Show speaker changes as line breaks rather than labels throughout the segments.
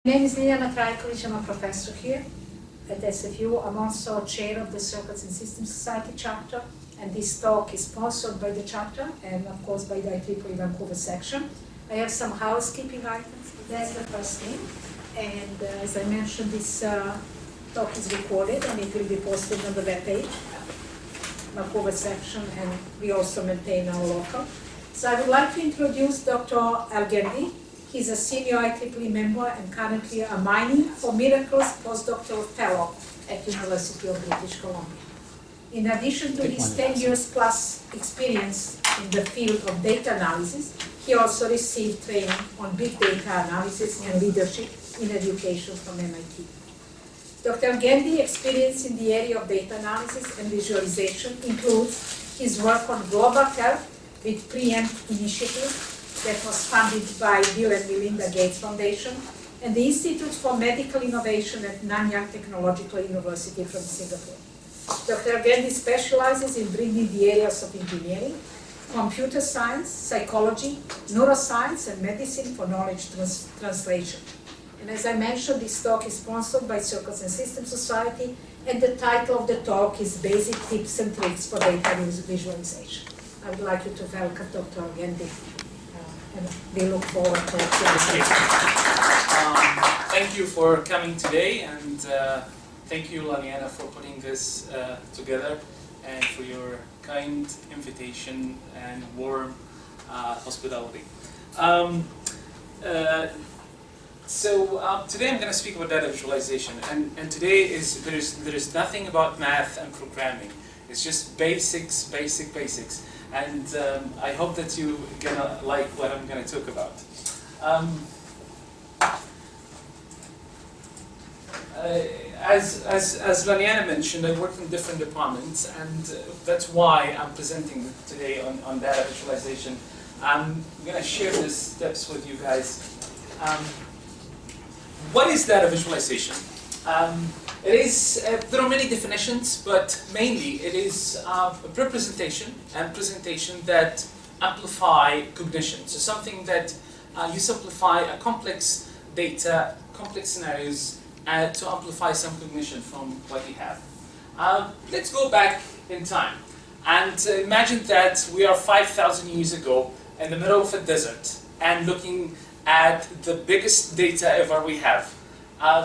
My name is Ljiljana Trajković. I'm a professor here at SFU. I'm also chair of the Circuits and Systems Society chapter, and this talk is sponsored by the chapter and of course by the IEEE Vancouver section. I have some housekeeping items. That's the first thing, and as I mentioned, this talk is recorded and it will be posted on the webpage, Vancouver section, and we also maintain our local. So I would like to introduce Dr. Elgendi. He's a senior IEEE member and currently a Mining for Miracles postdoctoral fellow at University of British Columbia. In addition to his 10 years plus experience in the field of data analysis, he also received training on big data analysis and leadership in education from MIT. Dr. Elgendi's experience in the area of data analysis and visualization includes his work on global health with Preempt Initiative that was funded by Bill and Melinda Gates Foundation and the Institute for Medical Innovation at Nanyang Technological University from Singapore. Dr. Elgendi specializes in bringing the areas of engineering, computer science, psychology, neuroscience, and medicine for knowledge translation. And as I mentioned, this talk is sponsored by Circuits and Systems Society, and the title of the talk is Basic Tips and Tricks for Data Visualization. I would like you to welcome Dr. Elgendi, and we look forward to this.
Thank you for coming today, and thank you, Ljiljana, for putting this together, and for your kind invitation and warm hospitality. Today I'm going to speak about data visualization, and today there is nothing about math and programming. It's just basics, basics, and I hope that you're gonna like what I'm going to talk about. As Ljiljana mentioned, I work in different departments, and that's why I'm presenting today on data visualization. I'm going to share these steps with you guys. What is data visualization? There are many definitions, but mainly it is a representation and presentation that amplify cognition. So something that you simplify a complex data, complex scenarios, to amplify some cognition from what you have. Let's go back in time and imagine that we are 5,000 years ago in the middle of a desert and looking at the biggest data ever we have.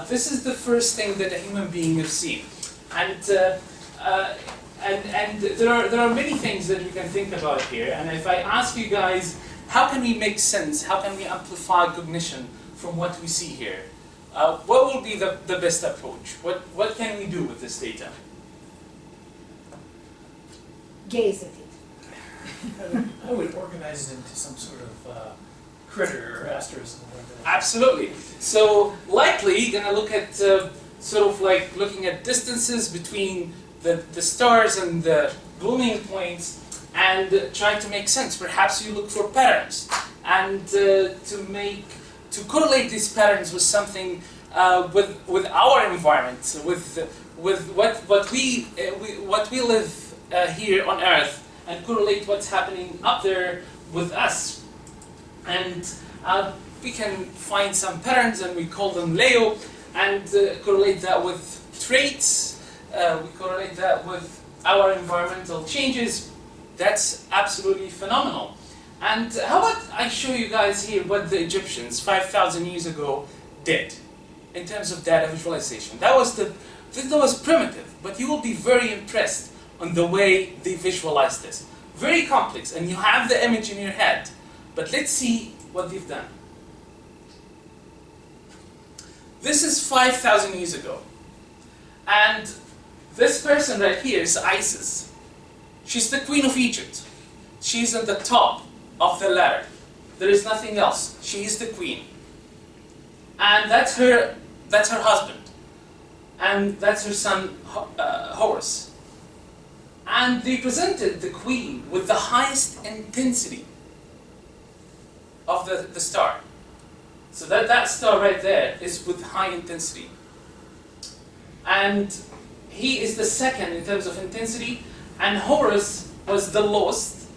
This is the first thing that a human being has seen, and there are many things that we can think about here. And if I ask you guys, how can we make sense? How can we amplify cognition from what we see here? What will be the best approach? What can we do with this data?
Gaze at it.
I would organize it into some sort of critter or asterism.
Absolutely. So likely you're going to look at sort of like looking at distances between the stars and the blooming points and trying to make sense. Perhaps you look for patterns and to correlate these patterns with something with our environment, with what we live here on Earth, and correlate what's happening up there with us. And we can find some patterns, and we call them Leo, and correlate that with traits. We correlate that with our environmental changes. That's absolutely phenomenal. And how about I show you guys here what the Egyptians 5,000 years ago did in terms of data visualization. That was primitive, but you will be very impressed on the way they visualized this. Very complex, and you have the image in your head. But let's see what they've done. This is 5,000 years ago. And this person right here is Isis. She's the queen of Egypt. She's at the top of the ladder. There is nothing else. She is the queen. And that's her husband. And that's her son, Horus. And they presented the queen with the highest intensity of the star. So that star right there is with high intensity. And he is the second in terms of intensity, and Horus was the lowest,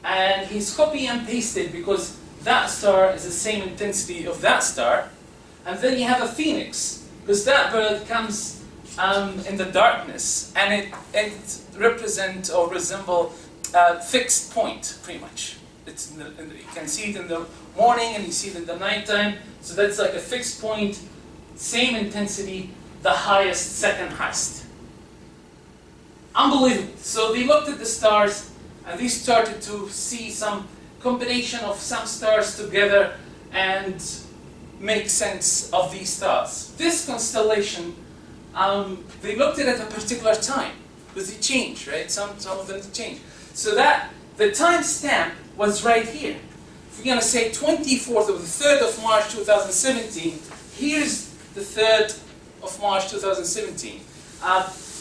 and he's copy and pasted because that star is the same intensity of that star, And then you have a phoenix, because that bird comes in the darkness, and it represents or resembles a fixed point, pretty much. You can see it in the morning and you see it in the nighttime, so that's like a fixed point, same intensity, the highest, second highest. Unbelievable. So they looked at the stars and they started to see some combination of some stars together and make sense of these stars. This constellation, they looked at it at a particular time, because they change, right? Some of them change. So that the time stamp was right here. If we're going to say 24th or the 3rd of March 2017, here's the 3rd of March 2017.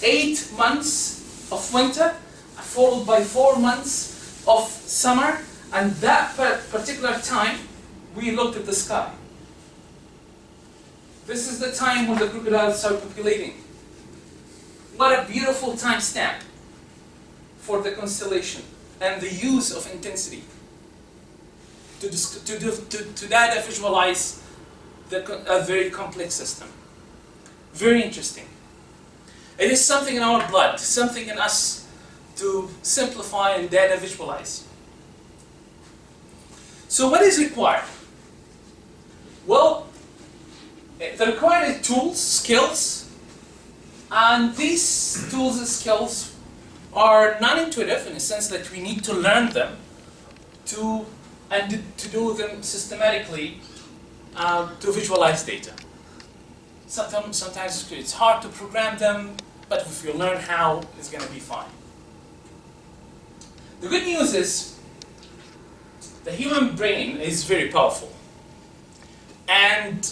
8 months of winter, followed by 4 months of summer, and that particular time, we looked at the sky. This is the time when the crocodiles start populating. What a beautiful time stamp for the constellation and the use of intensity to data visualize a very complex system. Very interesting. It is something in our blood, something in us to simplify and data visualize. So what is required? Well, the required tools, skills, and these tools and skills are non-intuitive in the sense that we need to learn them to do them systematically to visualize data. Sometimes it's hard to program them, but if you learn how, it's going to be fine. The good news is the human brain is very powerful, and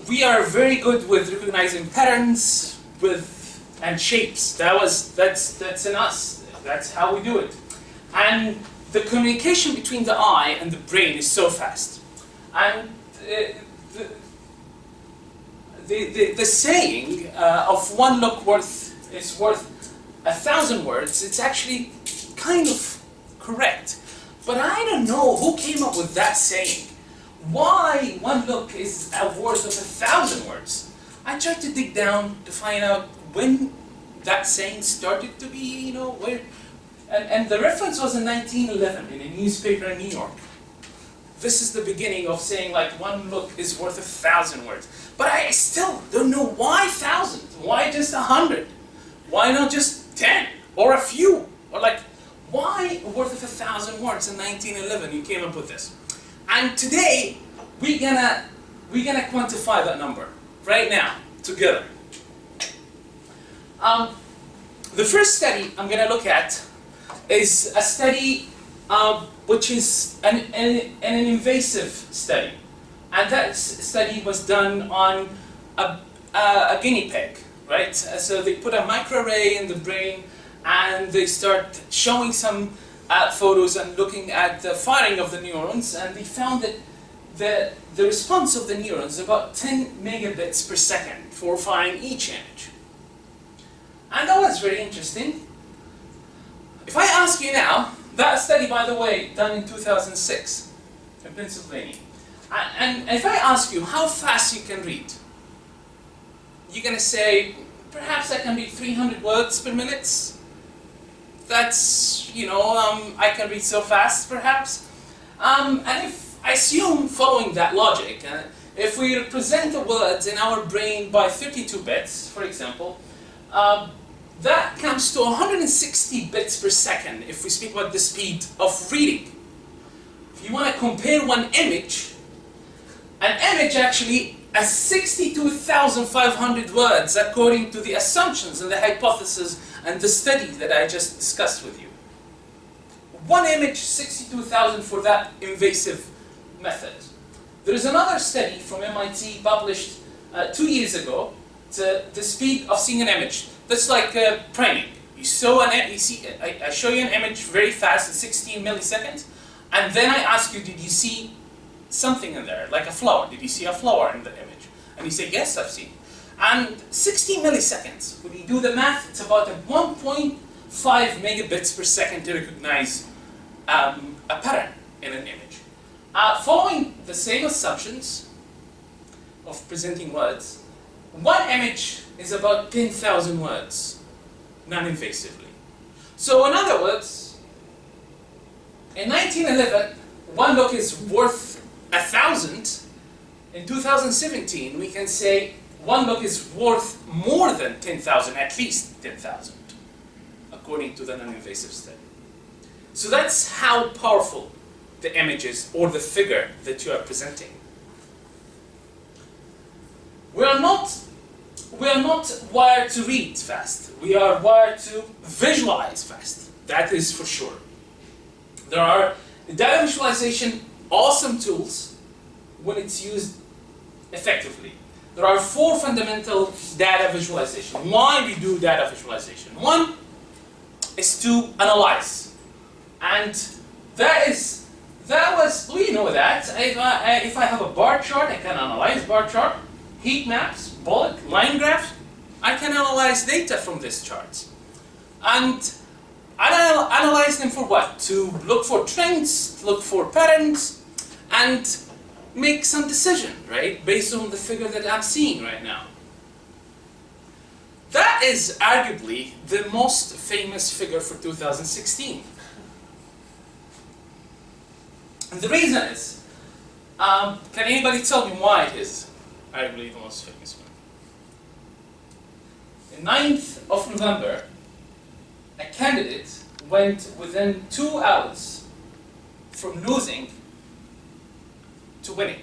we are very good with recognizing patterns and shapes. That's in us. That's how we do it. And the communication between the eye and the brain is so fast. And the saying of one look is worth 1,000 words, it's actually kind of correct. But I don't know who came up with that saying. Why one look is worth of 1,000 words? I tried to dig down to find out when that saying started to be, where. And the reference was in 1911 in a newspaper in New York. This is the beginning of saying like one look is worth 1,000 words. But I still don't know why 1,000. Why just 100? Why not just 10 or a few? Or like, why worth of 1,000 words in 1911 you came up with this? And today we're gonna quantify that number right now together. The first study I'm gonna look at is a study which is an invasive study, and that study was done on a guinea pig, right? So they put a microarray in the brain, and they start showing some photos and looking at the firing of the neurons, and they found that the response of the neurons is about 10 megabits per second for firing each image. And that was very interesting. If I ask you now, that study, by the way, done in 2006 in Pennsylvania, and if I ask you how fast you can read, you're going to say, perhaps I can read 300 words per minute. That's, I can read so fast, perhaps. And if I assume, following that logic, if we represent the words in our brain by 32 bits, for example, that comes to 160 bits per second if we speak about the speed of reading. If you want to compare one image, an image actually has 62,500 words according to the assumptions and the hypothesis and the study that I just discussed with you. One image, 62,000 for that invasive method. There is another study from MIT published 2 years ago to the speed of seeing an image. That's like priming. I show you an image very fast in 16 milliseconds, and then I ask you, did you see something in there, like a flower? Did you see a flower in the image? And you say, yes, I've seen it. And 60 milliseconds, when you do the math, it's about 1.5 megabits per second to recognize a pattern in an image. Following the same assumptions, of presenting words, one image is about 10,000 words, non-invasively. So in other words, in 1911, one look is worth 1,000. In 2017, we can say one look is worth more than 10,000, at least 10,000, according to the non-invasive study. So that's how powerful the image is, or the figure that you are presenting. We are not wired to read fast. We are wired to visualize fast. That is for sure. There are data visualization awesome tools when it's used effectively. There are 4 fundamental data visualization. Why we do data visualization? One is to analyze, and we know that. If I have a bar chart, I can analyze bar chart, heat maps, bullet, line graphs. I can analyze data from this chart, and I analyze them for what? To look for trends, look for patterns, and make some decision, right, based on the figure that I'm seeing right now. That is arguably the most famous figure for 2016. And the reason is, can anybody tell me why it is arguably the most famous one? The 9th of November, a candidate went within 2 hours from losing to winning.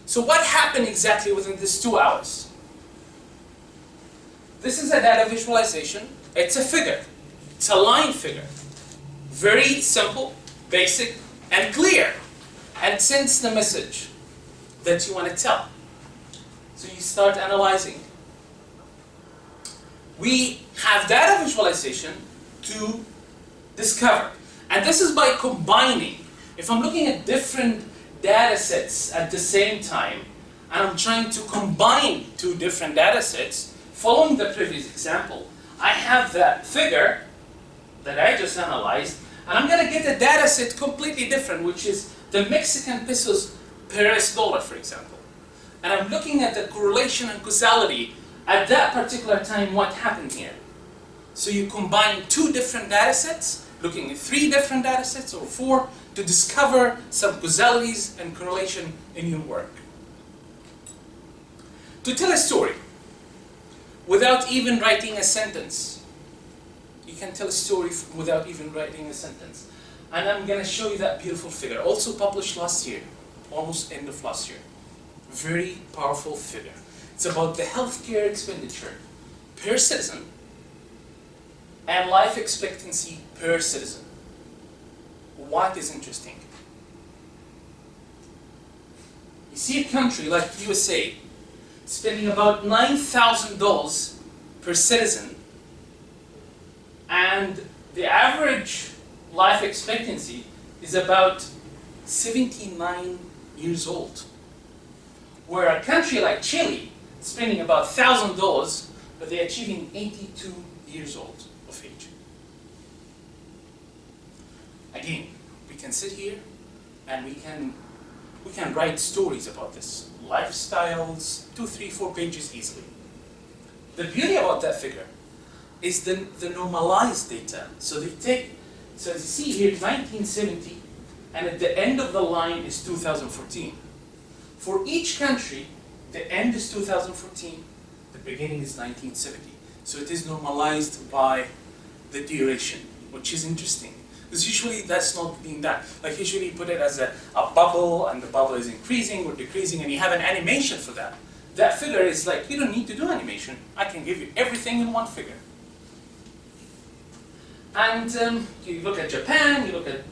So what happened exactly within these 2 hours? This is a data visualization. It's a figure. It's a line figure. Very simple, basic, and clear. And sends the message that you want to tell. So you start analyzing. We have data visualization to discover. And this is by combining. If I'm looking at different data sets at the same time, and I'm trying to combine 2 different data sets, following the previous example, I have that figure that I just analyzed, and I'm going to get a data set completely different, which is the Mexican pesos per US dollar, for example. And I'm looking at the correlation and causality at that particular time, what happened here. So you combine 2 different data sets, looking at 3 different data sets, or 4, to discover some causalities and correlation in your work. To tell a story without even writing a sentence. You can tell a story without even writing a sentence. And I'm going to show you that beautiful figure, also published last year, almost end of last year. Very powerful figure. It's about the healthcare expenditure per citizen and life expectancy per citizen. What is interesting? You see a country like USA spending about $9,000 per citizen, and the average life expectancy is about 79 years old. Where a country like Chile spending about $1,000, but they're achieving 82 years old of age. Again, we can sit here and we can write stories about this. Lifestyles, 2, 3, 4 pages easily. The beauty about that figure is the normalized data. So as you see here, 1970, and at the end of the line is 2014. For each country, the end is 2014, the beginning is 1970. So it is normalized by the duration, which is interesting. Because usually that's not being done. Like usually you put it as a bubble, and the bubble is increasing or decreasing, and you have an animation for that. That figure is like, you don't need to do animation. I can give you everything in one figure. And you look at Japan, you look at...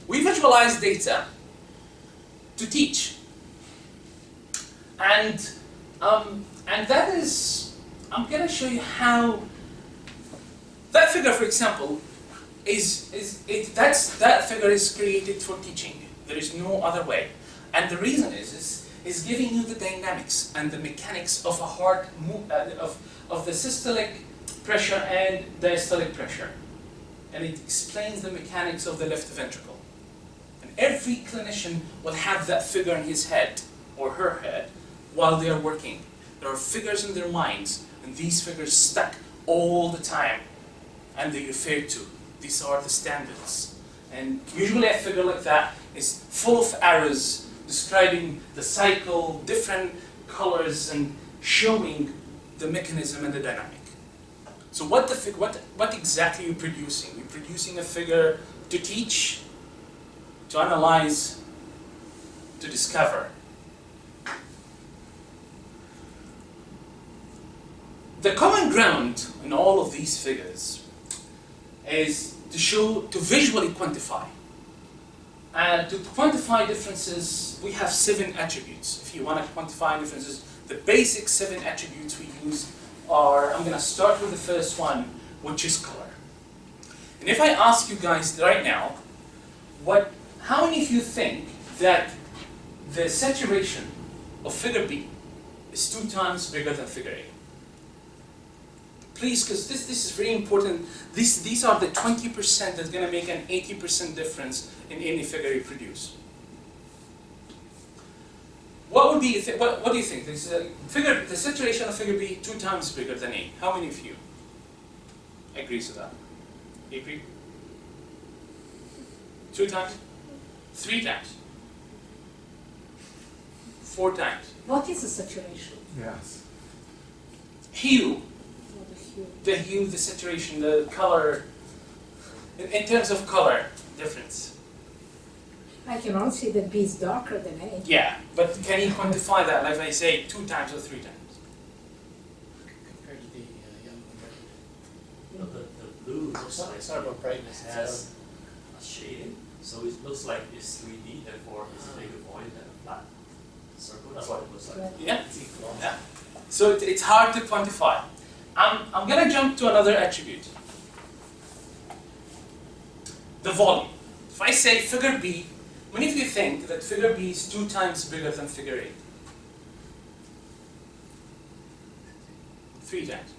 We visualize data to teach. And that is... I'm going to show you how that figure, for example, that figure is created for teaching. There is no other way, and the reason is giving you the dynamics and the mechanics of a heart of the systolic pressure and diastolic pressure, and it explains the mechanics of the left ventricle. every clinician will have that figure in his head or her head while they are working. There are figures in their minds, and these figures stuck all the time, and they refer to. These are the standards. And usually a figure like that is full of arrows describing the cycle, different colors, and showing the mechanism and the dynamic. So what exactly are you producing? You're producing a figure to teach, to analyze, to discover. The common ground in all of these figures is to visually quantify. And to quantify differences, we have 7 attributes. If you want to quantify differences, the basic 7 attributes we use are, I'm going to start with the first one, which is color. And if I ask you guys right now, how many of you think that the saturation of figure B is 2 times bigger than figure A? Please, because this is very important. These are the 20% that's going to make an 80% difference in any figure you produce. What would be? What do you think? The saturation of figure B 2 times bigger than A. How many of you agrees with that? You agree? 2 times? 3 times? 4 times?
What is the saturation?
Yes.
Hue.
Or the hue?
The hue, the saturation, the color. In terms of color difference.
I can only see that B is darker than A.
Yeah, but can you quantify that? Like I say, 2 times or 3 times?
Compared to the yellow and red.
You know, the blue looks like
It's not about brightness.
it has a shading, so it looks like it's 3D, therefore it's a bigger void than a flat circle. That's what it looks like.
Right.
Yeah.
It's equal.
Yeah. So it's hard to quantify. I'm going to jump to another attribute. The volume. If I say figure B, many of you think that figure B is 2 times bigger than figure A? 3 times.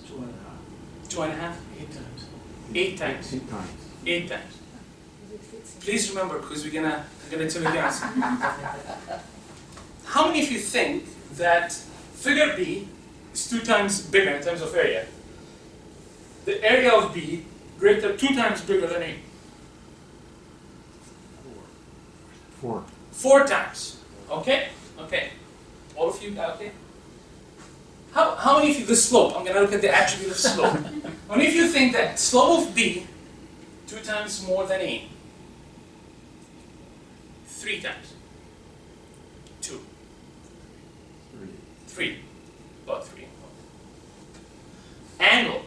2.5.
2.5?
8 times.
8 times.
8 times.
8 times.
Is it fixing?
Please remember, because I'm gonna tell you the answer. How many of you think that figure B is 2 times bigger in terms of area? The area of B greater 2 times bigger than A.
4.
4 times. Okay? Okay. All of you, okay? How many of you, the slope, I'm gonna look at the attribute of slope. How many of you think that slope of B 2 times more than A? 3 times. 2. 3. About 3. Angle.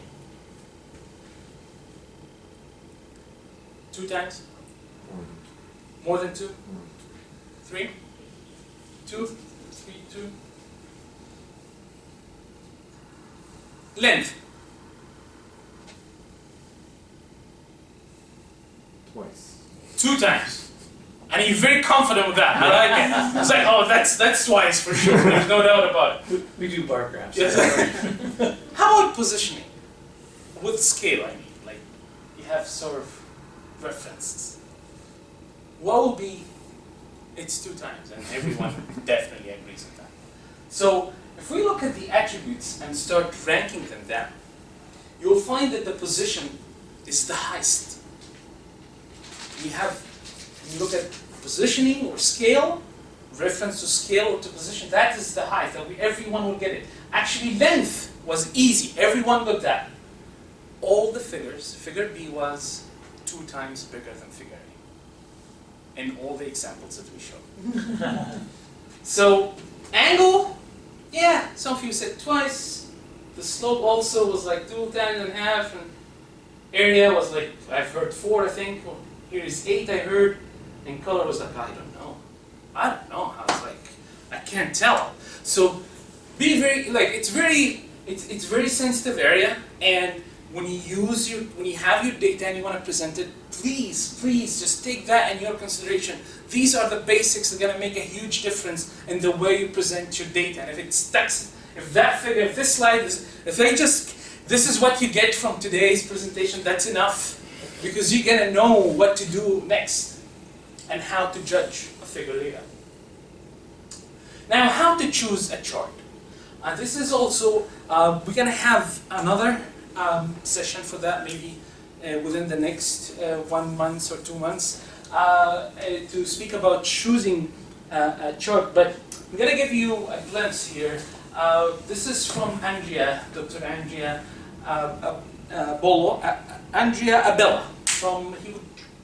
2 times? More than 2? 3? 2? 3, 2? Length.
Twice.
2 times. And you're very confident with that. I like it. It's like, oh, that's twice for sure. There's no doubt about it.
We do bar graphs.
Yes. How about positioning? With scale, I mean. Like, you have sort of references. What will be? It's 2 times, and everyone definitely agrees with that. So, if we look at the attributes and start ranking them down, you'll find that the position is the highest. You look at positioning or scale, reference to scale or to position, that is the highest, everyone will get it. Actually, length was easy, everyone got that. All the figures, figure B was 2 times bigger than figure A in all the examples that we showed. So, angle, yeah, some of you said twice. The slope also was like 2 times and a half, and area was like, I've heard 4, I think. Here is 8, I heard. And color was like, I don't know. I was like, I can't tell. So be very, like, it's very sensitive area, and when you have your data and you want to present it, please just take that in your consideration. These are the basics that are going to make a huge difference in the way you present your data. And if it stacks, if that figure, if this slide is, if this is what you get from today's presentation. That's enough, because you're gonna know what to do next and how to judge a figure later. Now, how to choose a chart. This is also, we're gonna have another session for that, maybe within the next 1 month or 2 months, to speak about choosing a chart. But I'm gonna give you a glimpse here. This is from Andrea, Dr. Andrea Andrea Abella. He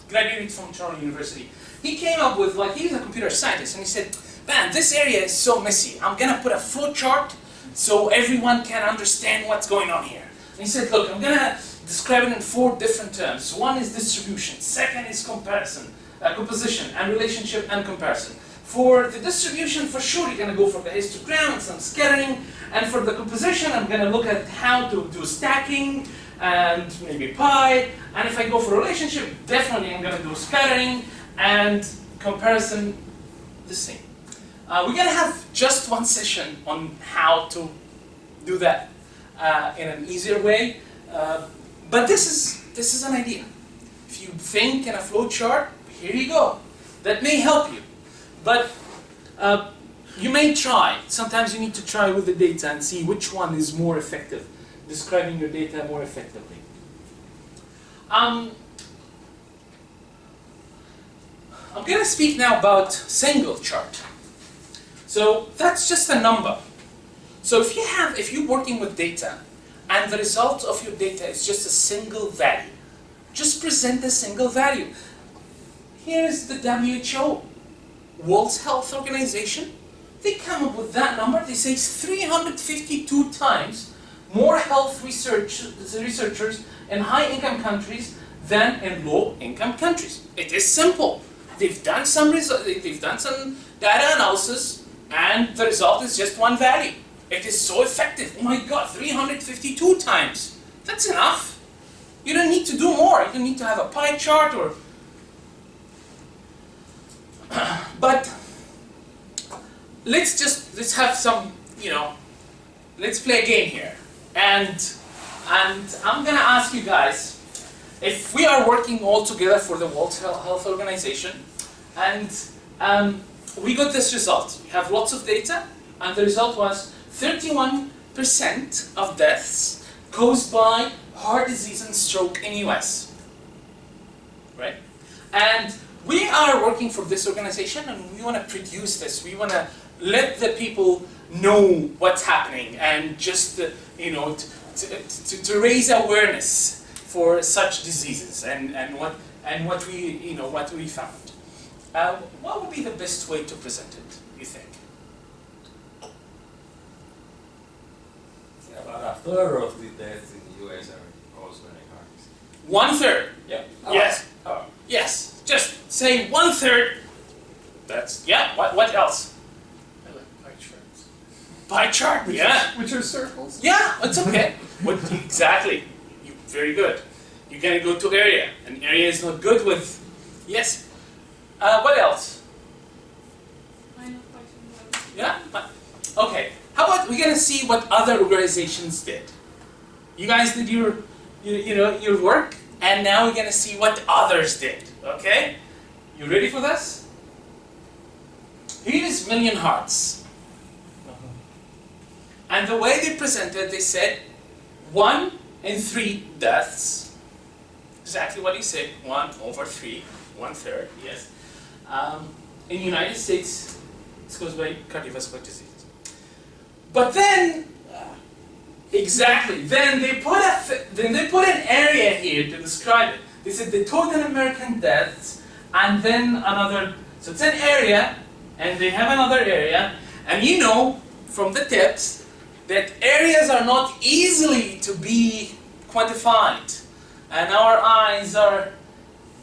graduated from Toronto University. He came up with, like, he's a computer scientist, and he said, man, this area is so messy. I'm gonna put a flow chart so everyone can understand what's going on here. And he said, look, I'm gonna describe it in 4 different terms. One is distribution, second is comparison, composition, and relationship and comparison. For the distribution, for sure, you're gonna go for the histogram and some scattering. And for the composition, I'm gonna look at how to do stacking and maybe pi. And if I go for relationship, definitely I'm gonna do scattering and comparison, the same. We're gonna have just 1 session on how to do that in an easier way. But this is an idea. If you think in a flow chart, here you go. That may help you. But you may try. Sometimes you need to try with the data and see which one is more effective, describing your data more effectively. I'm going to speak now about single chart. So that's just a number. So if you're working with data and the result of your data is just a single value, just present a single value. Here's the WHO, World Health Organization. They come up with that number. They say it's 352 times more health researchers in high-income countries than in low-income countries. It is simple. They've done some data analysis, and the result is just one value. It is so effective. Oh my God, 352 times. That's enough. You don't need to do more. You don't need to have a pie chart or. But let's have some, let's play a game here. And I'm gonna ask you guys, if we are working all together for the World Health Organization, and we got this result. We have lots of data, and the result was 31% of deaths caused by heart disease and stroke in US. Right? And we are working for this organization, and we want to produce this. We want to let the people know what's happening, and just to raise awareness for such diseases and what we found. What would be the best way to present it, you think?
Yeah, about 1/3 of the deaths in the US are caused by heart disease.
1/3.
Yeah.
Yes. Yes. Just say 1/3. That's What else?
I like pie charts.
Pie chart. Yeah.
Which are circles.
Yeah. It's okay. Exactly. Very good. You're gonna go to area. An area is not good with. Yes. What else? Yeah. Okay. How about we're gonna see what other organizations did? You guys did your work, and now we're gonna see what others did. Okay? You ready for this? Here is Million Hearts. And the way they presented, they said 1 in 3 deaths. Exactly what he said. 1/3, 1/3. Yes. In the United States, it's caused by cardiovascular disease. But then, then they put an area here to describe it. They said the total American deaths, and then another. So it's an area, and they have another area, and from the tips that areas are not easily to be quantified, and our eyes are.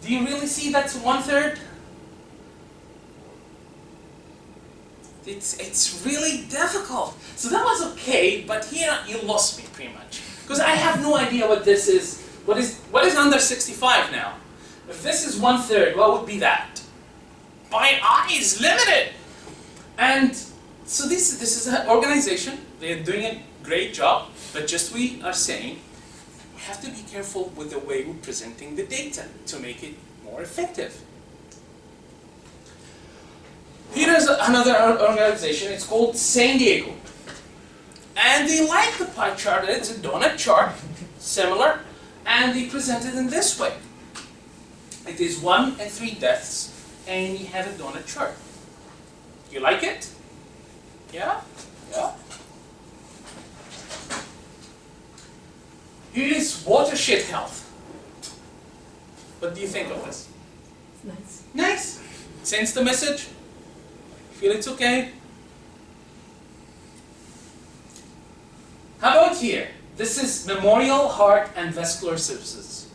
Do you really see that's 1/3? It's really difficult. So that was okay, but here you lost me pretty much, because I have no idea what this is. What is under 65 now? If this is 1/3, what would be that? My eye is limited. And so this is an organization. They're doing a great job, but just we are saying we have to be careful with the way we're presenting the data to make it more effective. Here is another organization, it's called San Diego. And they like the pie chart, it's a donut chart, similar, and they present it in this way. It is 1 and 3 deaths, and you have a donut chart. You like it? Yeah? Yeah? Here is watershed health. What do you think of this?
Nice.
Nice. Sends the message. Feel it's okay. How about here? This is Memorial Heart and Vascular Services.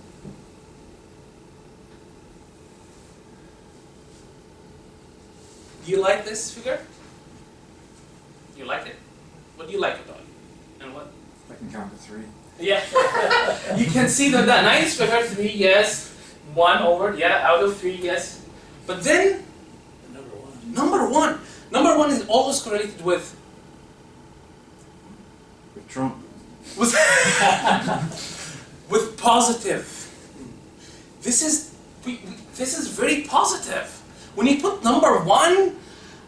Do you like this figure? You like it? What do you like about it? And what?
I can count to 3.
Yeah. You can see that nice figure, 3, yes. 1 over, yeah, out of 3, yes. But then, number one is always correlated with
Trump.
with positive. This is very positive. When you put number 1,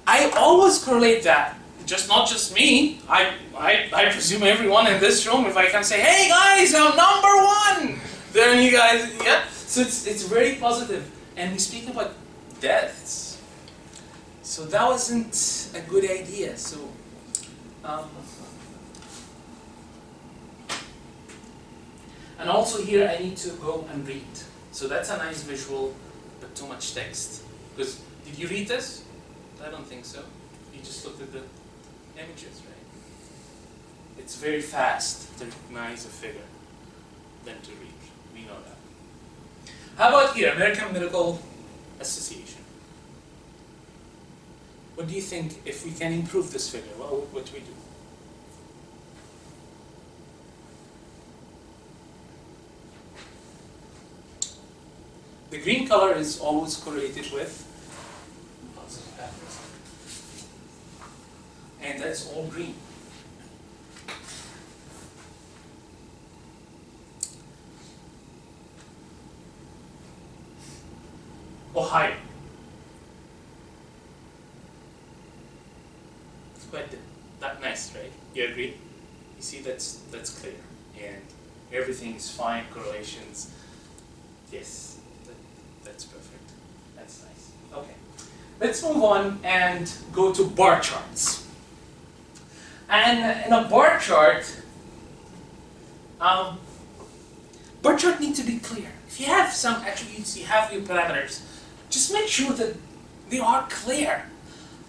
I always correlate that. Not just me. I presume everyone in this room. If I can say, "Hey guys, I'm number 1," then you guys, yeah. So it's very positive, and we speak about deaths. So that wasn't a good idea. So. And also here I need to go and read. So that's a nice visual, but too much text. Because, did you read this? I don't think so. You just looked at the images, right? It's very fast to recognize a figure than to read. We know that. How about here, American Medical Association? What do you think if we can improve this figure? What would we do? The green color is always correlated with, and that's all green. Ohio. It's quite that nice, right? You agree? You see, that's clear, and everything is fine. Correlations, yes. That's perfect. That's nice. Okay. Let's move on and go to bar charts. And in a bar chart needs to be clear. If you have some attributes, you have your parameters, just make sure that they are clear.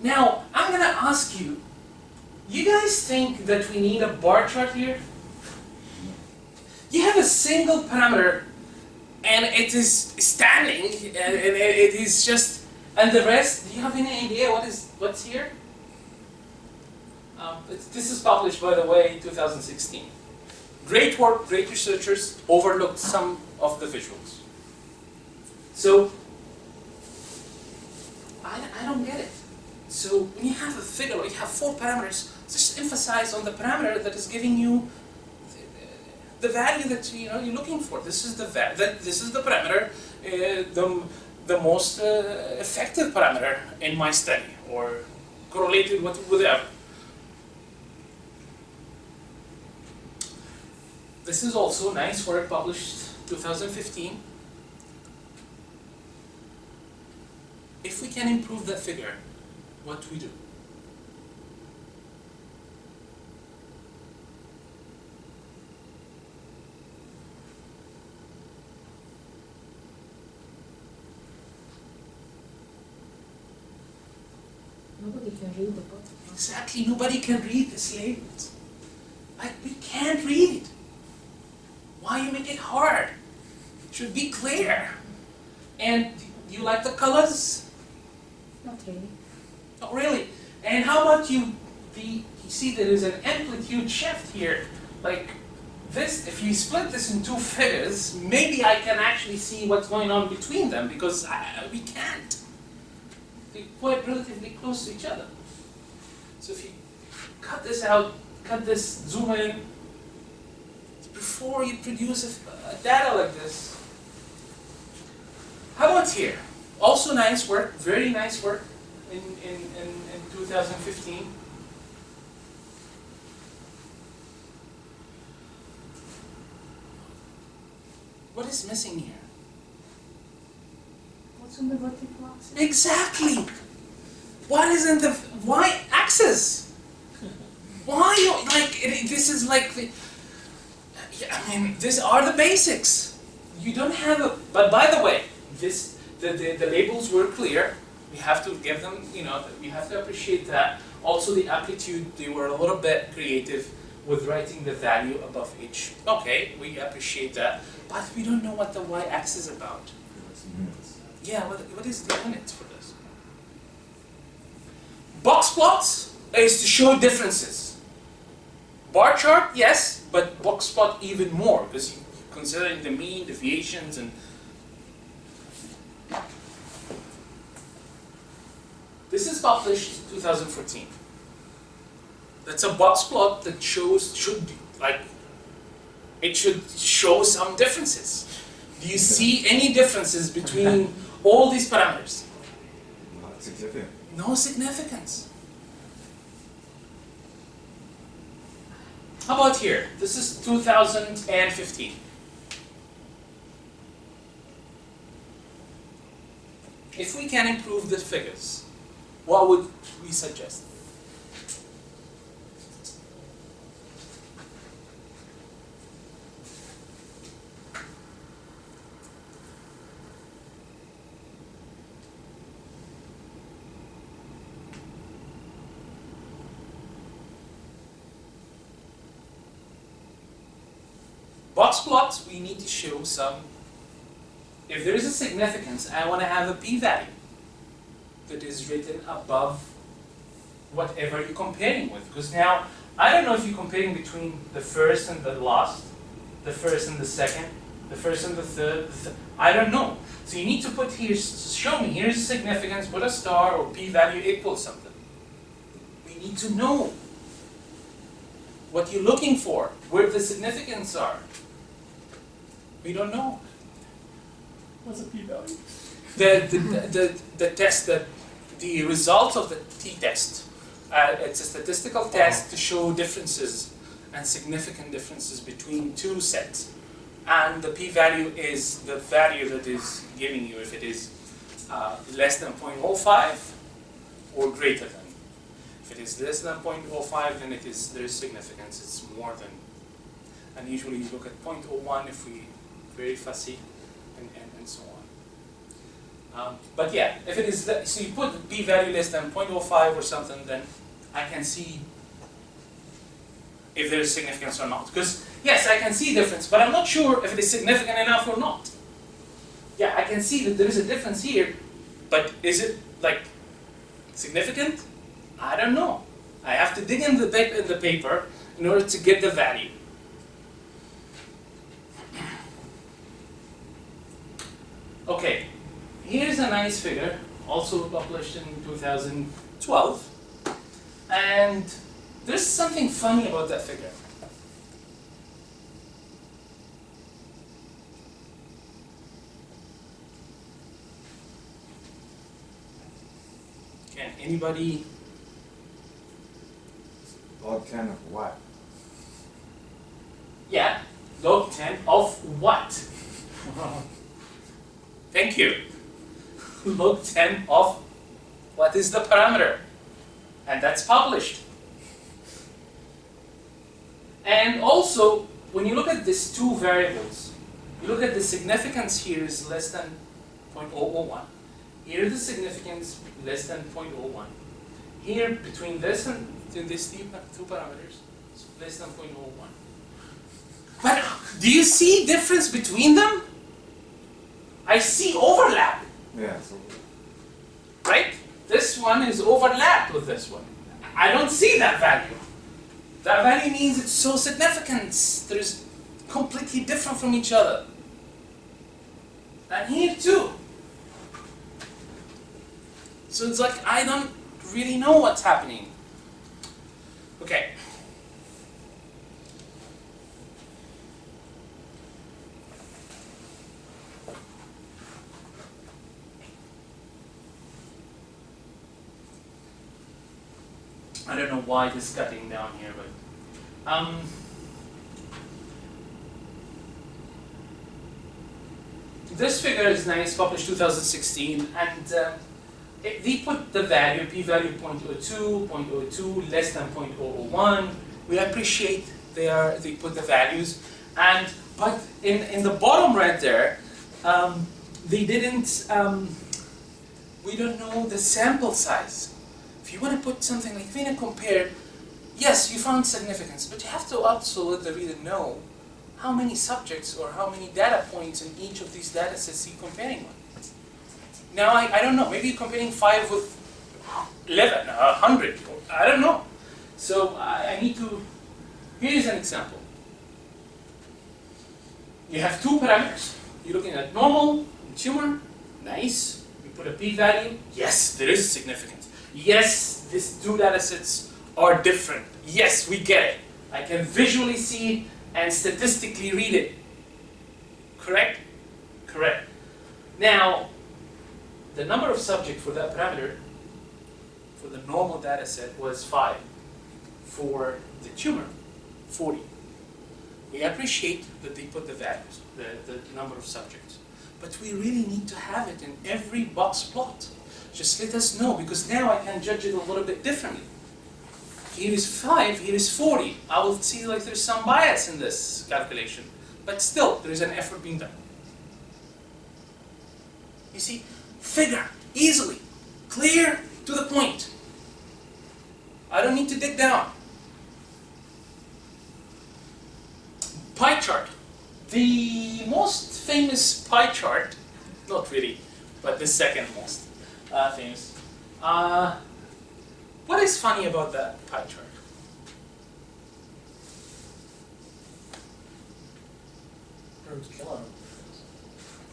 Now, I'm going to ask you, you guys think that we need a bar chart here? You have a single parameter and it is standing, and it is just, and the rest, do you have any idea what's here? This is published, by the way, in 2016. Great work, great researchers overlooked some of the visuals. So, I don't get it. So, when you have a figure, or you have 4 parameters, just emphasize on the parameter that is giving you the value that you're looking for. This is the parameter, the most effective parameter in my study, or correlated with whatever. This is also nice work published 2015. If we can improve that figure, what we do?
Nobody can read the bottom.
Exactly, nobody can read this labels. Like, we can't read it. Why you make it hard? It should be clear. And do you like the colors?
Not really.
Not really. And how about you see there is an amplitude shift here. Like this, if you split this in 2 figures, maybe I can actually see what's going on between them, because we can't. They're quite relatively close to each other. So if you cut this out, zoom in, it's before you produce a data like this. How about here? Also nice work, very nice work in 2015. What is missing here?
What's on the vertical axis?
Exactly. What is in the y-axis? Why? This is like the. Yeah, I mean, these are the basics. You don't have a. But by the way, the labels were clear. We have to give them. We have to appreciate that. Also, the amplitude. They were a little bit creative with writing the value above each. Okay, we appreciate that. But we don't know what the y-axis is about. Yeah, what is the unit for this? Box plots is to show differences. Bar chart, yes, but box plot even more, because you're considering the mean, deviations, and... This is published 2014. That's a box plot that should show some differences. Do you see any differences between all these parameters?
Not significant.
No significance. How about here? This is 2015. If we can improve the figures, what would we suggest? Box plots, we need to show some. If there is a significance, I want to have a p-value that is written above whatever you're comparing with. Because now, I don't know if you're comparing between the first and the last, the first and the second, the first and the third, I don't know. So you need to put here, show me, here's a significance, put a star or p-value equals something. We need to know what you're looking for, where the significance are. We don't know.
What's a p-value?
The test, the result of the t-test. It's a statistical test to show differences and significant differences between two sets. And the p-value is the value that is giving you if it is less than 0.05 or greater than. If it is less than 0.05, then there is significance. It's more than. And usually you look at 0.01 if we very fussy, and so on. But yeah, if it is so you put p-value less than 0.05 or something, then I can see if there is significance or not. Because yes, I can see difference, but I'm not sure if it is significant enough or not. Yeah, I can see that there is a difference here, but is it significant? I don't know. I have to dig in the paper in order to get the value. Okay, here's a nice figure, also published in 2012, and there's something funny about that figure. Can anybody?
Log 10 of what?
Yeah, log 10 of what? Thank you. Log 10 of what is the parameter? And that's published. And also, when you look at these two variables, you look at the significance here is less than 0.001. Here the significance less than 0.01. Here, between this and these two parameters, it's less than 0.01. But do you see difference between them? I see overlap,
Yeah, so
right? This one is overlapped with this one. I don't see that value. That value means it's so significant. There's completely different from each other. And here too. So it's like I don't really know what's happening. Okay. I don't know why this is cutting down here, but this figure is nice, published 2016, and they put the value, p-value 0.02, 0.02, less than 0.001. We appreciate they put the values, but in the bottom right there, they didn't. We don't know the sample size. If you want to put something like, if you want to compare, yes, you found significance, but you have to also let the reader know how many subjects or how many data points in each of these data sets you're comparing with. Now, I don't know, maybe you're comparing 5 with 11, 100, I don't know. So I need to, here's an example. You have two parameters. You're looking at normal and tumor, nice. You put a p-value, yes, there is significance. Yes, these two data sets are different. Yes, we get it. I can visually see it and statistically read it. Correct? Correct. Now, the number of subjects for that parameter for the normal data set was 5. For the tumor, 40. We appreciate that they put the values, the number of subjects. But we really need to have it in every box plot. Just let us know, because now I can judge it a little bit differently. Here is 5, here is 40. I will see like there's some bias in this calculation. But still, there is an effort being done. You see, figure, easily, clear, to the point. I don't need to dig down. Pie chart. The most famous pie chart, not really, but the second most famous. What is funny about that pie chart?
Brim's killing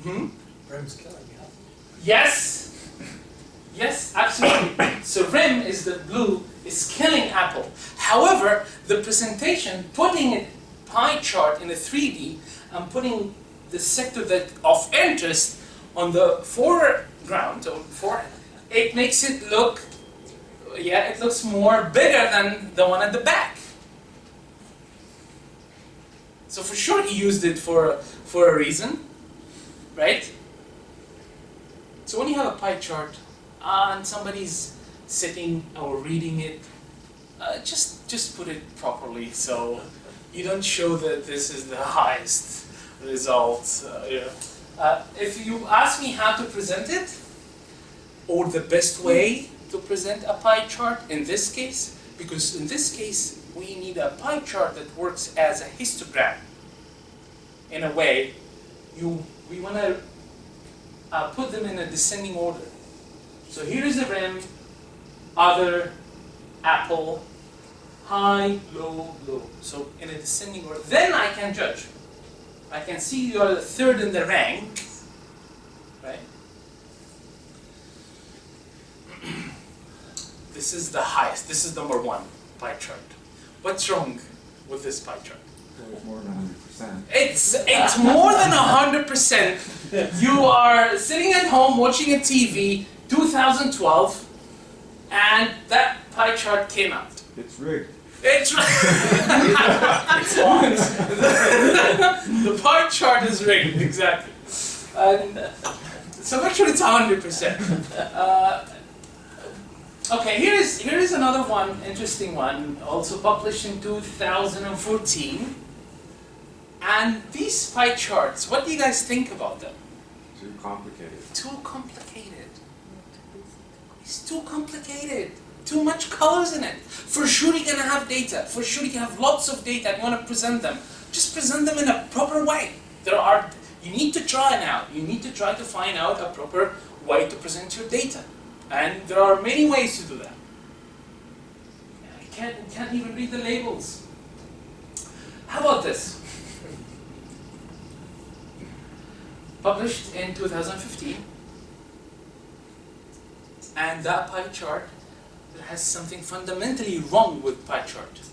him. Brim's killing you.
Yes! Yes, absolutely. So rim is the blue, is killing apple. However, the presentation, putting it pie chart in a 3D, and putting the sector that of interest on the foreground, or forehead, it makes it look, yeah, it looks more bigger than the one at the back. So for sure he used it for a reason, right? So when you have a pie chart and somebody's sitting or reading it, just put it properly so you don't show that this is the highest result. If you ask me how to present it, or the best way to present a pie chart in this case, because in this case we need a pie chart that works as a histogram. In a way, we want to put them in a descending order. So here is the rim, other, apple, high, low, low. So in a descending order. Then I can judge. I can see you are the third in the rank, right? This is the highest. This is number 1 pie chart. What's wrong with this pie chart?
It's more than 100%.
It's more than 100%. You are sitting at home watching a TV, 2012, and that pie chart came out.
It's rigged.
It's the pie chart is rigged, exactly. So actually it's 100%. Okay, here is another one, interesting one, also published in 2014. And these pie charts, what do you guys think about them?
Too complicated.
Too complicated. It's too complicated. Too much colors in it. For sure you're gonna have data. For sure you have lots of data and you want to present them. Just present them in a proper way. You need to try now. You need to try to find out a proper way to present your data. And there are many ways to do that. You can't even read the labels. How about this? Published in 2015. And that pie chart, there has something fundamentally wrong with pie chart.
Is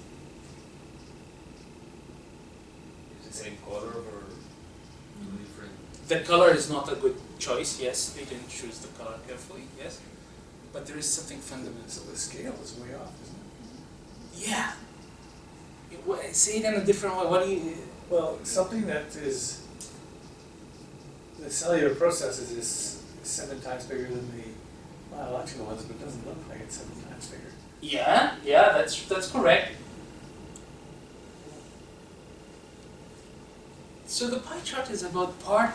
it the same color or different?
The color is not a good choice, yes. They didn't choose the color carefully, yes. But there is something fundamental.
So the scale is way off, isn't it?
Yeah. Say it in a different way. What do you?
Well, something that is, the cellular processes is 7 times bigger than the biological ones, but it doesn't look like it's 7 times bigger.
Yeah, that's correct. So the pie chart is about part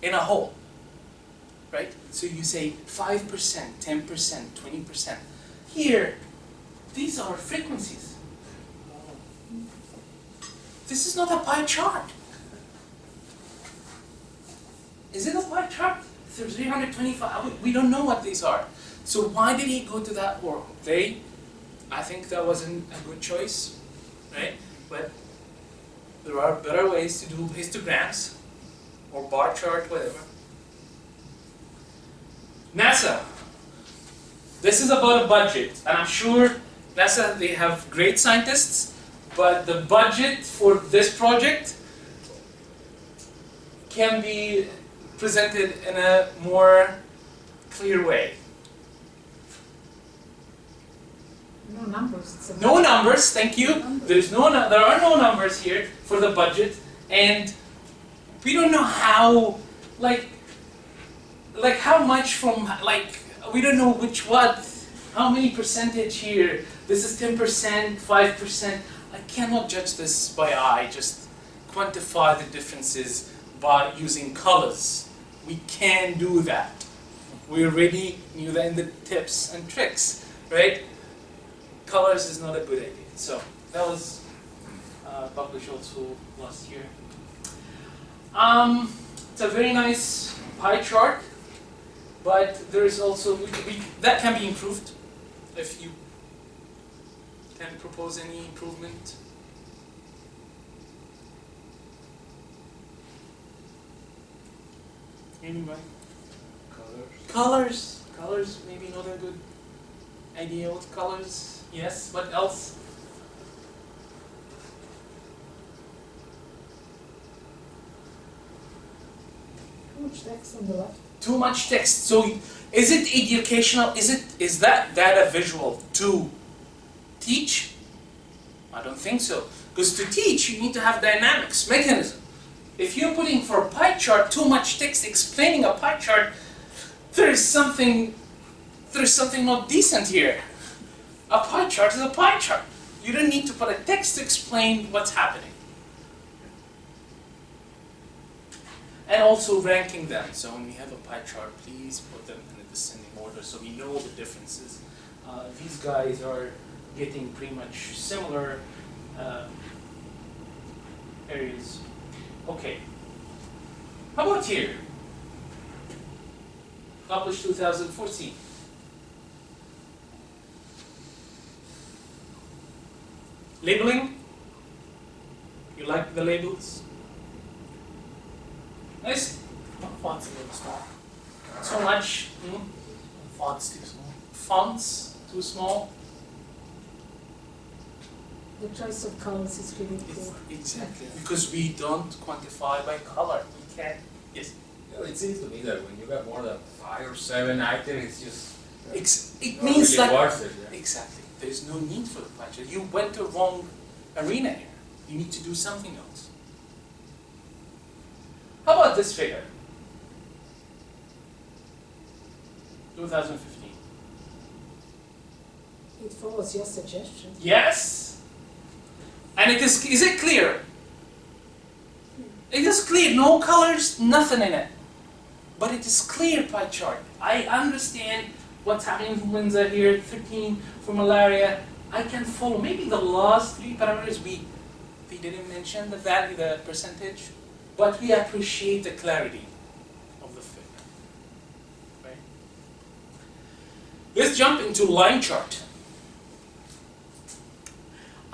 in a whole, right? So you say 5%, 10%, 20%. Here, these are frequencies. This is not a pie chart. Is it a pie chart? 325, we don't know what these are. So why did he go to that world? I think that wasn't a good choice, right? But there are better ways to do histograms or bar chart, whatever. NASA. This is about a budget, and I'm sure NASA, they have great scientists, but the budget for this project can be presented in a more clear way.
No numbers. It's a
No numbers, thank you. There are no numbers here for the budget, and we don't know how, like how much from, we don't know how many percentage here. This is 10%, 5%. I cannot judge this by eye, just quantify the differences by using colors. We can do that. We already knew that in the tips and tricks, right? Colors is not a good idea. So that was published also last year. It's a very nice pie chart, but there is also that can be improved if you can propose any improvement. Anybody? Colors, maybe not a good idea with colors. Yes, what else?
Too much text on the left.
Too much text. So is it educational? Is that data visual to teach? I don't think so. Because to teach, you need to have dynamics, mechanism. If you're putting for a pie chart too much text explaining a pie chart, there's something not decent here. A pie chart is a pie chart. You don't need to put a text to explain what's happening. And also ranking them. So when we have a pie chart, please put them in a descending order so we know the differences. These guys are getting pretty much similar areas. Okay. How about here? Published 2014. Labeling. You like the labels? Nice.
Font's a little small.
So much.
Font's too small.
Fonts too small.
The choice of colors is really poor.
Exactly. Because we don't quantify by color. We can't. Yes.
Well, it seems to me that when you got more than 5 or 7 items, it's just
It
not
means
really
like
worth it. Yeah.
exactly. There's no need for the pie chart. You went to wrong arena here. You need to do something else. How about this figure? 2015.
It follows your suggestion.
Yes. And is it clear? It is clear, no colors, nothing in it. But it is clear pie chart. I understand what's happening for influenza here, 13 for malaria. I can follow. Maybe the last 3 parameters we didn't mention the value, the percentage, but we appreciate the clarity of the figure. Right? Let's jump into line chart.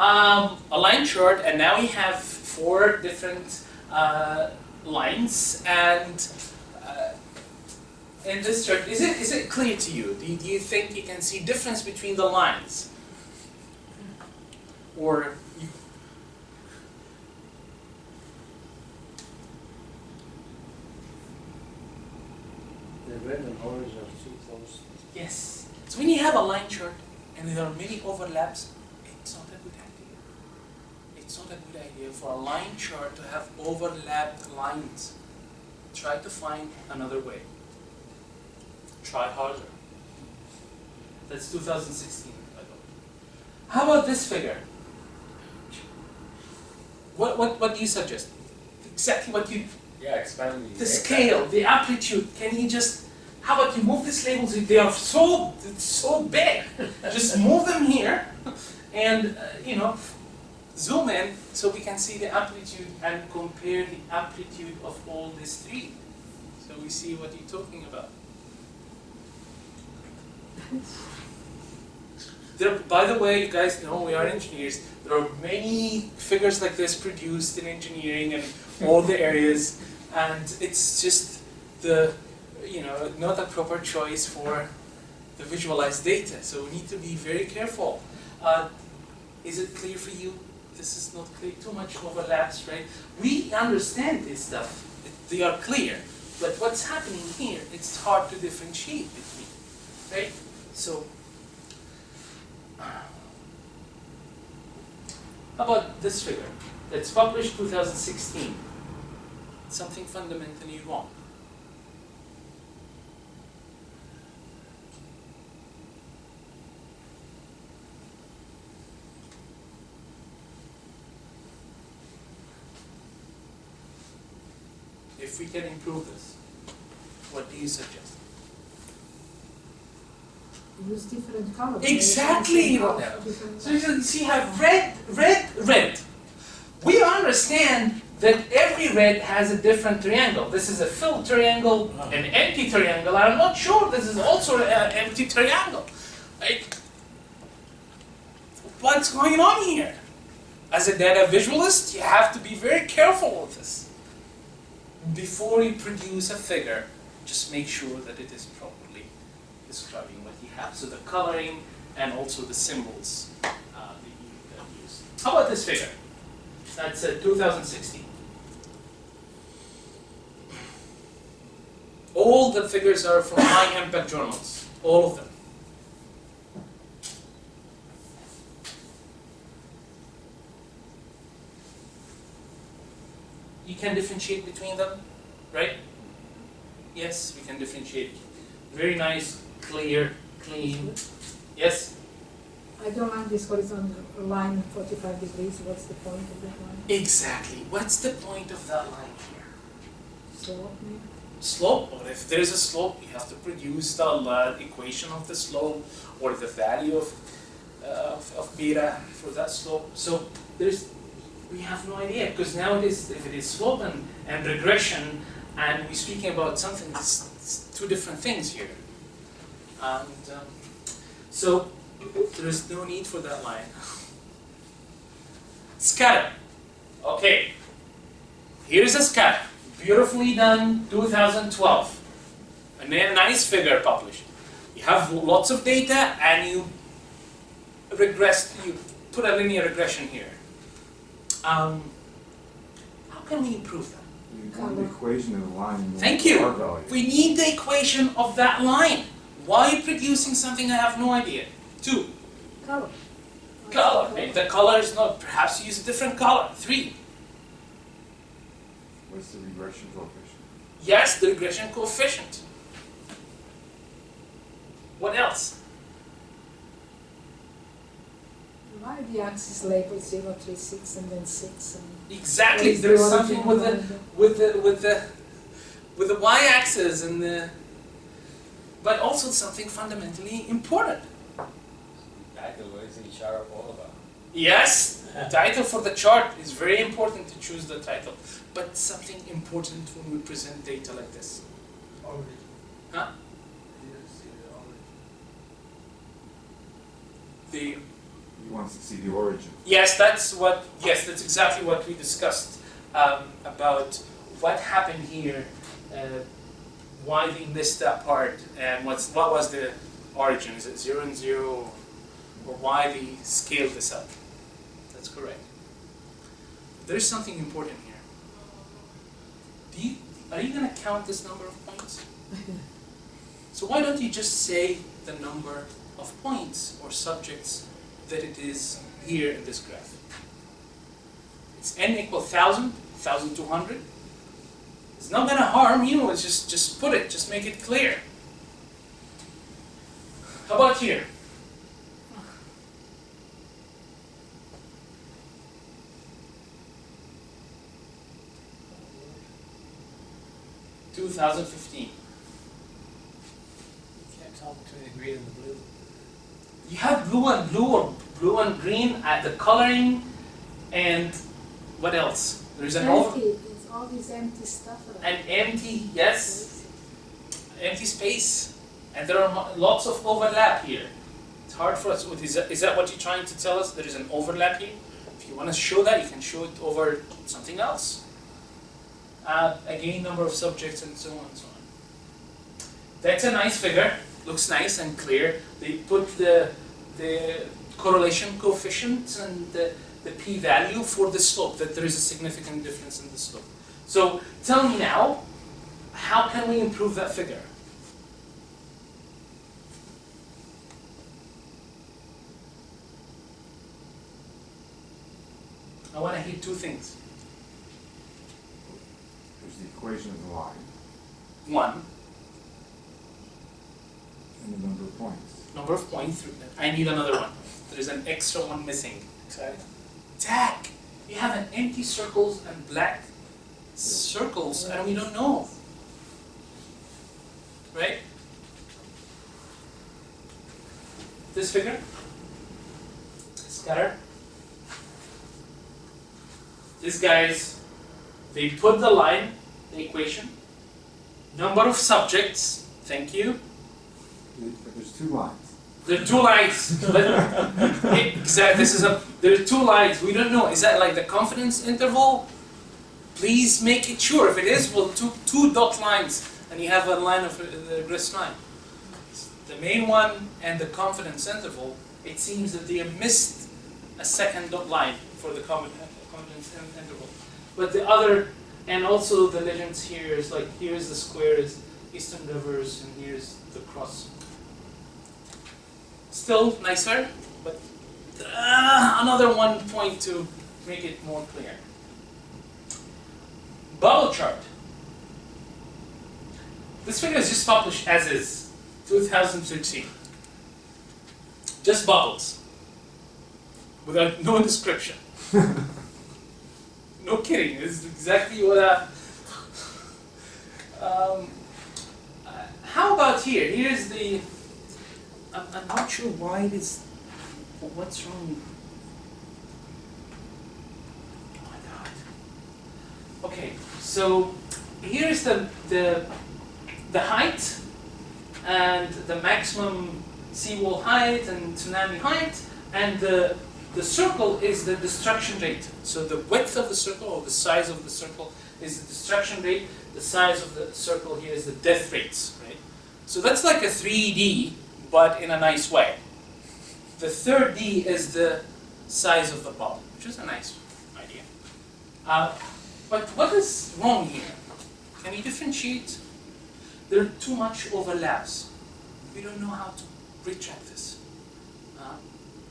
A line chart, and now we have 4 different lines, and in this chart, is it clear to you? Do you think you can see difference between the lines? Or you,
The red and orange are too close.
yes. So when you have a line chart and there are many overlaps, a good idea. It's not a good idea for a line chart to have overlapped lines. Try to find another way. Try harder. That's 2016, by the way. How about this figure? What do you suggest? Exactly what you...
Yeah, expand
The scale, the amplitude, can you just... How about you move these labels? They are so big. Just move them here and, zoom in so we can see the amplitude and compare the amplitude of all these three. So we see what you're talking about. By the way, you guys know we are engineers. There are many figures like this produced in engineering and all the areas, and it's just not a proper choice for the visualized data. So we need to be very careful. Is it clear for you? This is not clear. Too much overlaps, right? We understand this stuff. They are clear. But what's happening here, it's hard to differentiate between, right? So, how about this figure? That's published 2016. Something fundamentally wrong. If we can improve this, what do you suggest?
Use different colors.
Exactly. So you see, have red, red, red. We understand that every red has a different triangle. This is a filled triangle, an empty triangle. I'm not sure this is also an empty triangle. Right? What's going on here? As a data visualist, you have to be very careful with this. Before you produce a figure, just make sure that it is properly describing what you have. So the coloring and also the symbols that you use. How about this figure? That's 2016. All the figures are from high impact journals. All of them. You can differentiate between them, right? Yes, we can differentiate. Very nice, clear, clean. Yes?
I don't like this horizontal line 45 degrees. What's the point of that line?
Exactly. What's the point of that line here?
Slope, maybe?
Slope, or if there's a slope, you have to produce the equation of the slope or the value of beta for that slope. So we have no idea, because now if it is slope and regression, and we're speaking about something that's two different things here. And so there is no need for that line. Scatter. Okay. Here is a scatter. Beautifully done, 2012. A nice figure published. You have lots of data and you put a linear regression here. How can we improve that?
You want the equation of the line. You want
Thank
the
you.
R value.
We need the equation of that line. Why are you producing something I have no idea? 2.
Color.
Color. Maybe the color is not, perhaps you use a different color. 3.
What's the regression coefficient?
Yes, the regression coefficient. What else?
Why the axis labeled 0, 3, 6 and then 6 and
Exactly.
Where's
There is
the
something
origin
with the y-axis and the, but also something fundamentally important.
Title, what is the chart all about?
Yes, the title for the chart is very important to choose the title, but something important when we present data like this.
Origin.
Huh?
Didn't see the origin.
The
He wants to see the origin.
Yes, that's exactly what we discussed about what happened here, why they missed that part, and what was the origin? Is it 0 and 0, or why they scaled this up? That's correct. There's something important here. Are you going to count this number of points? So why don't you just say the number of points or subjects that it is here in this graph. It's n equal 1,000, 1,200. It's not going to harm you. It's just put it. Just make it clear. How about here? $2,015.
Can't tell between the green and the blue.
You have blue and blue or blue and green at the coloring, and what else? There's an
Empty, it's all this empty stuff.
an empty, yes, empty space, and there are lots of overlap here. It's hard for us. Is that what you're trying to tell us? There is an overlap here. If you want to show that, you can show it over something else. Again, number of subjects and so on and so on. That's a nice figure. Looks nice and clear. They put the correlation coefficient and the p-value for the slope, that there is a significant difference in the slope. So tell me now, how can we improve that figure? I want to hear two things.
There's the equation of the line
One,
and the number of points.
number of points. I need another one. There is an extra one missing.
Sorry.
Tack! We have an empty circles and black circles, and we don't know. Right? This figure? Scatter. These guys, they put the line, the equation, number of subjects, thank you.
But there's two lines.
There are two lines. Exactly. There are two lines. We don't know. Is that like the confidence interval? Please make it sure. If it is, well, two dot lines, and you have a line of the regress line. The main one and the confidence interval. It seems that they missed a second dot line for the confidence interval. But the other, and also the legends here is like, here's the squares, Eastern Rivers, and here's the cross. Still nicer, but another 1 point to make it more clear. Bubble chart. This figure is just published as is, 2013. Just bubbles, without no description. No kidding, this is exactly what how about here? Here's the, I'm not sure why it is, what's wrong? Oh my God. Okay, so here's the height and the maximum seawall height and tsunami height, and the circle is the destruction rate. So the width of the circle, or the size of the circle, is the destruction rate. The size of the circle here is the death rates, right? So that's like a 3D, but in a nice way. The third D is the size of the bubble, which is a nice idea. But what is wrong here? Can you differentiate? There are too much overlaps. We don't know how to retract this.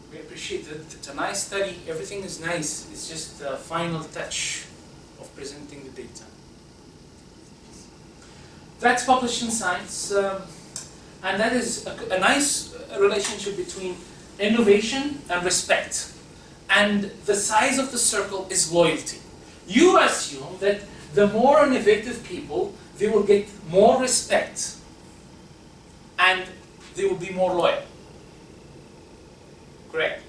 We appreciate that it's a nice study, everything is nice, it's just the final touch of presenting the data. That's published in Science, and that is a nice relationship between innovation and respect. And the size of the circle is loyalty. You assume that the more innovative people, they will get more respect, and they will be more loyal. Correct?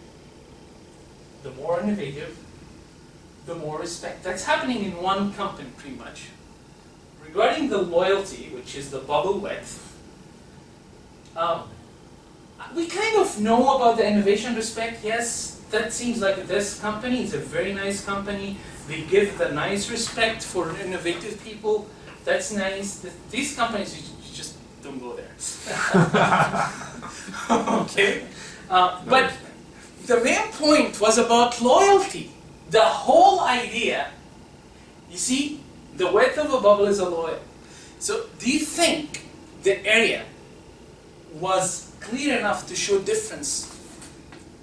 The more innovative, the more respect. That's happening in one company pretty much. Regarding the loyalty, which is the bubble width, we kind of know about the innovation respect. Yes, that seems like this company is a very nice company. They give the nice respect for innovative people. That's nice. These companies, you just don't go there. Okay? But the main point was about loyalty. The whole idea, you see, the width of a bubble is a loyal. So do you think the area was clear enough to show difference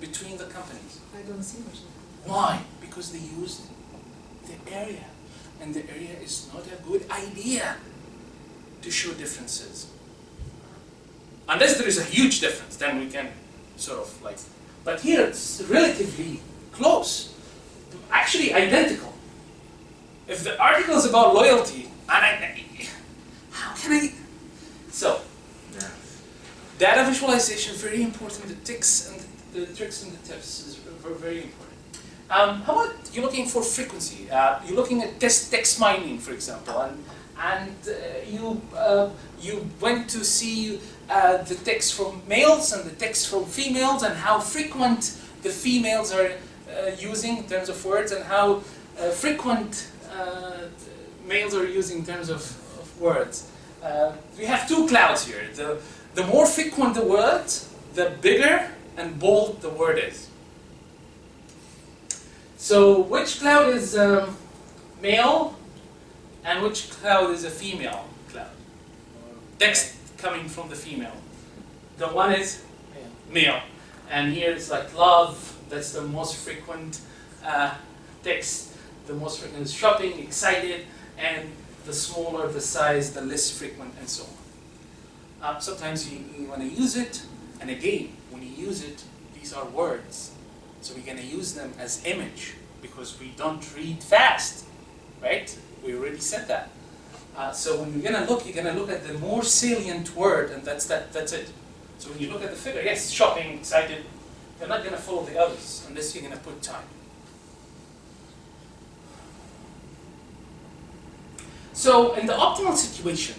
between the companies?
I don't see much.
Why? Because they used the area, and the area is not a good idea to show differences. Unless there is a huge difference, then we can sort of like, but here it's relatively close, actually identical. If the article is about loyalty, how can I? So, data visualization, very important. The tricks and the tips is very important. How about you're looking for frequency? You're looking at text mining, for example, and you went to see the text from males and the text from females, and how frequent the females are using in terms of words, and how frequent males are using in terms of words. We have two clouds here. The more frequent the word, the bigger and bold the word is. So which cloud is male and which cloud is a female cloud? Text coming from the female. The one is male. And here it's like love, that's the most frequent text. The most frequent is shopping, excited, and the smaller the size, the less frequent, and so on. Sometimes you want to use it, and again, when you use it, these are words. So we're going to use them as image, because we don't read fast, right? We already said that. So when you're going to look at the more salient word, and that's it. So when you look at the figure, yes, shopping, excited, you're not going to follow the others, unless you're going to put time. So in the optimal situation,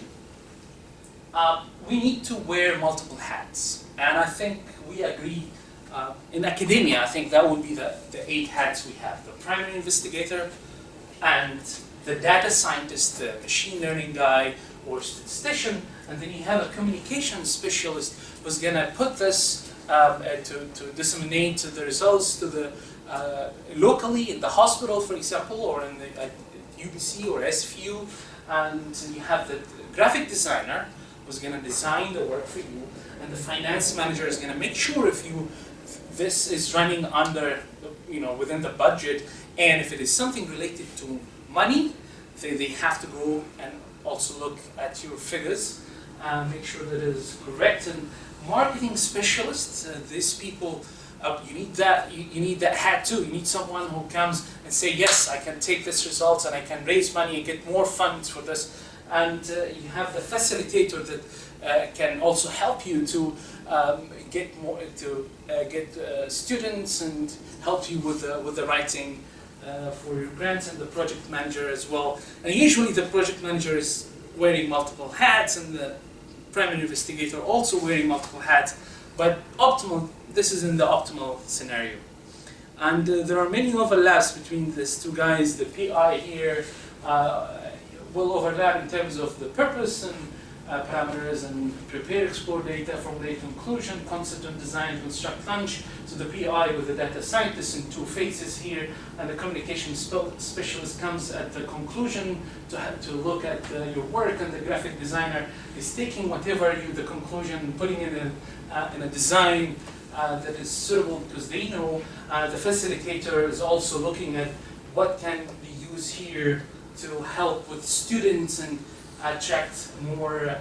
we need to wear multiple hats. And I think we agree, in academia, I think that would be the 8 hats we have. The primary investigator, and the data scientist, the machine learning guy, or statistician, and then you have a communication specialist who's going to put this to disseminate the results to the locally in the hospital, for example, or in the UBC or SFU, and you have the graphic designer who's going to design the work for you, and the finance manager is going to make sure if this is running under, within the budget, and if it is something related to money, they have to go and also look at your figures, make sure that it is correct. And marketing specialists, these people, you need that hat too. You need someone who comes and say, yes, I can take this result and I can raise money and get more funds for this. And you have the facilitator that can also help you to get students and help you with the writing for your grants, and the project manager as well. And usually the project manager is wearing multiple hats, and the primary investigator also wearing multiple hats. But this is in the optimal scenario. And there are many overlaps between these two guys. The PI here will overlap in terms of the purpose and parameters, and prepare, explore data, formulate conclusion, concept and design, construct lunch. So the PI with the data scientist in 2 phases here, and the communication specialist comes at the conclusion to look at your work, and the graphic designer is taking whatever the conclusion, putting it in a design that is suitable, because they know. The facilitator is also looking at what can be used here to help with students and attract more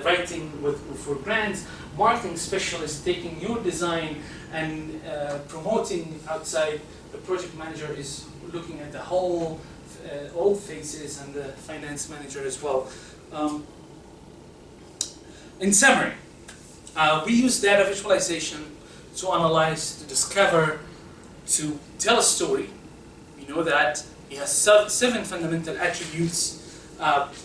writing for grants. Marketing specialist taking your design and promoting outside. The project manager is looking at the whole, all phases, and the finance manager as well. In summary, we use data visualization to analyze, to discover, to tell a story. We know that it has 7 fundamental attributes.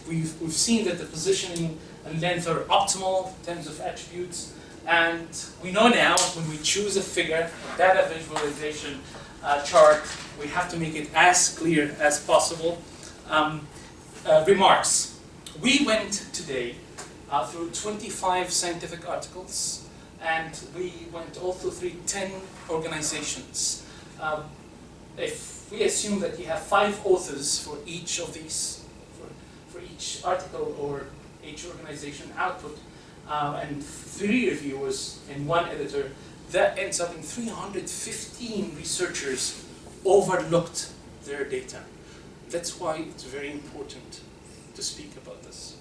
We've seen that the positioning and length are optimal in terms of attributes. And we know now when we choose a figure, a data visualization chart, we have to make it as clear as possible. Remarks. We went today through 25 scientific articles, and we went also through 10 organizations. If we assume that you have 5 authors for each of these, for each article or each organization output, and 3 reviewers and 1 editor, that ends up in 315 researchers overlooked their data. That's why it's very important to speak about this.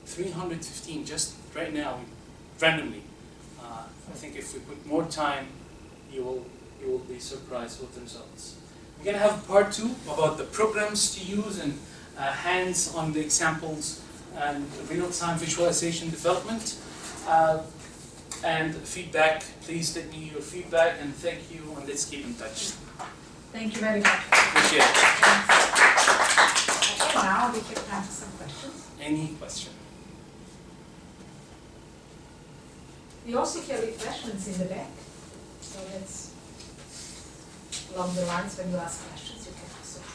315 just right now, randomly. I think if we put more time, you will be surprised with the results. We're going to have part 2 about the programs to use and hands-on the examples and real-time visualization development. And feedback, please let me know your feedback, and thank you, and let's keep in touch.
Thank you very much.
Appreciate it.
Okay, now we can answer some questions.
Any question?
We also hear refreshments in the back, so that's along the lines when you ask questions, you can also do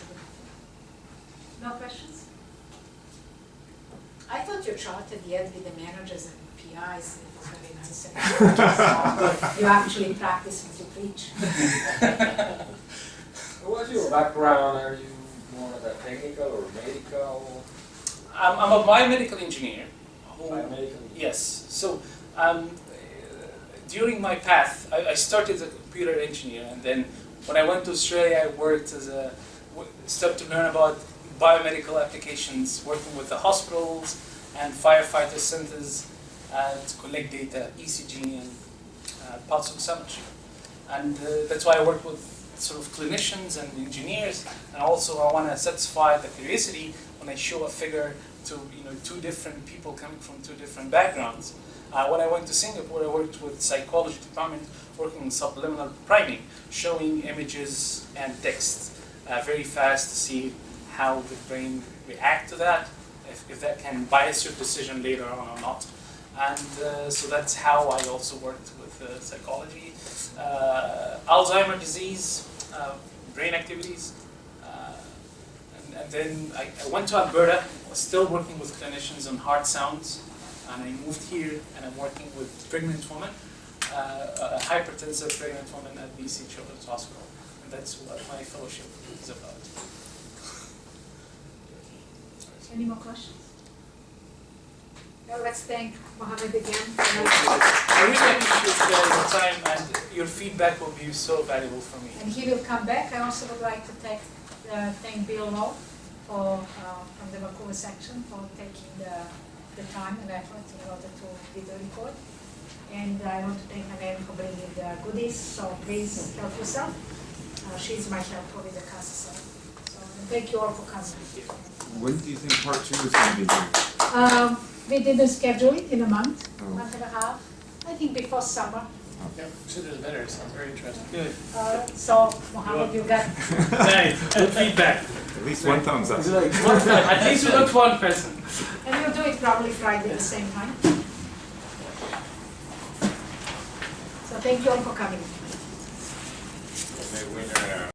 that. No questions? I thought your chart at the end with the managers and PIs, it was very nice. And you actually practice what you preach.
What's your background? Are you more of a technical or medical?
I'm a biomedical engineer.
Biomedical?
Yes. So during my path, I started as a computer engineer, and then when I went to Australia, I worked as started to learn about biomedical applications, working with the hospitals and firefighter centers to collect data, ECG and pulse oximetry. And that's why I work with sort of clinicians and engineers, and also I want to satisfy the curiosity when I show a figure to two different people coming from two different backgrounds. When I went to Singapore, I worked with psychology department, working in subliminal priming, showing images and text very fast to see how the brain react to that, if that can bias your decision later on or not. And so that's how I also worked with psychology, Alzheimer's disease, brain activities. And then I went to Alberta, was still working with clinicians on heart sounds, and I moved here and I'm working with pregnant women, a hypertensive pregnant woman at BC Children's Hospital. And that's what my fellowship is about.
Any more questions? Well, let's thank Mohammed again.
I really appreciate your time, and your feedback will be so valuable for me.
And he will come back. I also would like to thank Bill Lowe from the Vancouver section for taking the time and effort in order to video record. And I want to thank Helen for bringing the goodies, so please help yourself. She's my helper with the CASA. So thank you all for coming.
When do you think part 2 is going to be due?
We didn't schedule it in a month,
Oh.
month and a half. I think before summer.
Yeah, sooner the better, it sounds very interesting.
Good.
So Mohammed, you got
Nice. Good feedback.
At least one thumbs up.
At least we got one person.
and we'll do it probably Friday at the same time. So thank you all for coming.
Winner.